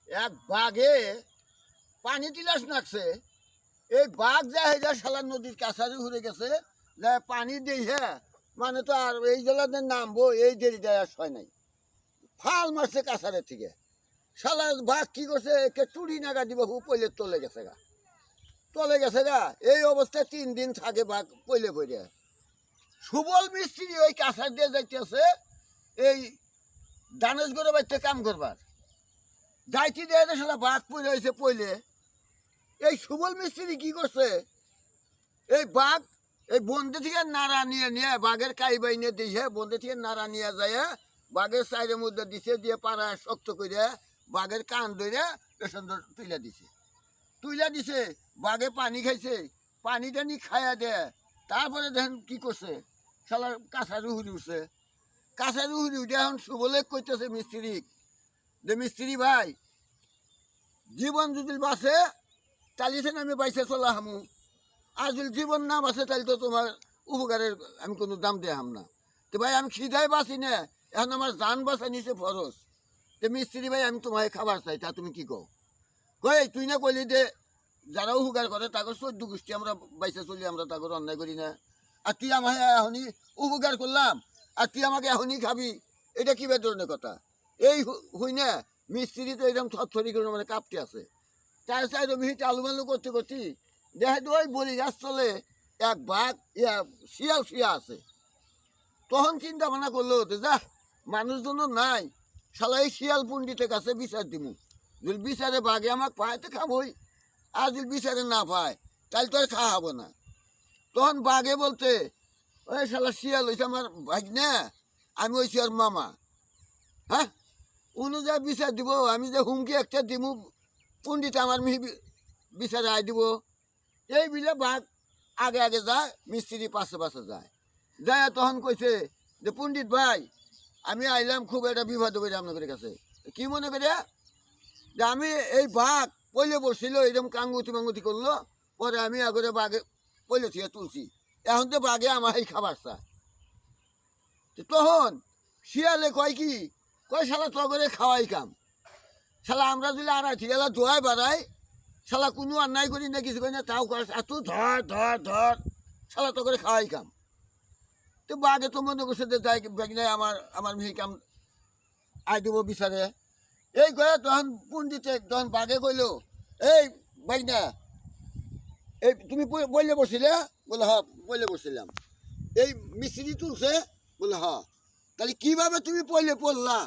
এক বাঘে পানি তিলাস নাকছে। এই বাঘ যা হয়ে যায় শালা নদীর কাছারি ঘুরে গেছে, যা পানি দেই হ্যাঁ, মানে তো আর এই জেলাতে নামবো এই দেরি দেয় আর হয় নাই, ফাল মারছে কাছারের থেকে। শালা বাঘ কি করছে, একে চুরি নাগা দিব পইলে তলে গেছে গা, তলে গেছে গা। এই অবস্থায় 3 দিন থাকে বাঘ পইলে পইলে। সুবল মিস্ত্রি ওই কাছার দিয়ে যাইতেছে এই দানেশগড়ে বাড়িতে কাম করবার, যাইতে দিয়ে শালা বাঘ পড়ে হয়েছে পইলে। এই সুবল মিস্ত্রি কি করছে, এই বাঘ এই বন্দে থেকে নাড়া নিয়ে নিয়ে বাঘের কাইবাই নিয়ে দিয়ে বন্দে থেকে নাড়া নিয়ে যায় বাঘের সাইডের মধ্যে দিছে, দিয়ে পাড়া শক্ত করে বাঘের কান ধরে পেছন তুলে দিছে, বাঘে পানি খাইছে, পানি টানি খাইয়া দেয়। তারপরে দেখেন কি করছে, শালা কাছারি উড়ি উঠছে, কাছারি উড়ি উঠে এখন সুবলে কইতেছে মিস্ত্রি, যে মিস্ত্রি ভাই জীবন যদি বাঁচে তাহলে আমি বাইসে চলা হামু, আর যদি জীবন না বাঁচে তাহলে তো তোমার উপকারের আমি কোনো দাম দেখাম না। তো ভাই আমি খিদায় বাঁচি না, এখন আমার জান বাঁচা নিছে ফরজ। তো মিস্ত্রি ভাই আমি তোমায় খাবার চাই, তা তুমি কি কও? কই তুই না কইলি যে যারা উপকার করে তাকে 14 গোষ্ঠী আমরা বাইসে চলি, আমরা তাকে অন্যায় করি না, আর তুই আমাকে এখনই উপকার করলাম আর তুই আমাকে এখনই খাবি, এটা কি ধরনের কথা? এই হই না মিস্ত্রি তো এরকম থরথরি করে মানে কাঁপতে আছে। তার সাইড মিহিট আলুমালু করতে করতে দেখা তো ওই বলি গাছ চলে এক বাঘ শিয়াল শুয়া আছে। তখন চিন্তা ভাবনা করলো যা মানুষজন নাই, শালা এই শিয়াল পণ্ডিতের কাছে বিচার দিমু, যদি বিচারে বাঘে আমাকে পায় তো খাবোই, আর যদি বিচারে না পায় তাহলে তো আর খাওয়া হবো না। তখন বাঘে বলতে ওই শালা শিয়াল হয়েছে আমার ভাই না, আমি হয়েছি আর মামা, হ্যাঁ উনি যা বিচার দিব, আমি যে হুমকি একটা দিমু পণ্ডিত আমার মিহি বিচারে আয় দিব। এই বিলে বাঘ আগে আগে যায়, মিস্ত্রি পাশে পাশে যায়। তখন কইছে যে পণ্ডিত ভাই আমি আইলাম খুব একটা বিপদ হয়ে আপনাদের কাছে, কি মনে করে যে আমি এই বাঘ পইলে বসছিল এরকম কাঙ্গুতি মাঙ্গুতি করলো, পরে আমি আগরে বাঘে পইলে থেকে তুলছি, এখন তো বাঘে আমার এই খাবার চায়। তখন শিয়ালে কয় কি, কয় শালা তগরে খাওয়াই কাম, শালা আমরা যদি আর আছি এলা দোয়াই বাড়াই, শালা কোনো অন্যায় করি না কিছু করি না, তাও করে এত ধর ধর ধর, শালা তো করে খাওয়াই কাম। তো বাঘে তো মনে করছে যে যাই ব্যাগ নাই আমার আমার মিহি কাম আই দেবো বিচারে। এই কয়ে তখন পণ্ডিতে তখন বাঘে কইল এই ভাই না এই তুমি বললে বসছিলে, বলে হ বললে বসছিলাম। এই মিস্ত্রি তুলছে, বলে হ, তাহলে কিভাবে তুমি পড়লে পড়লা?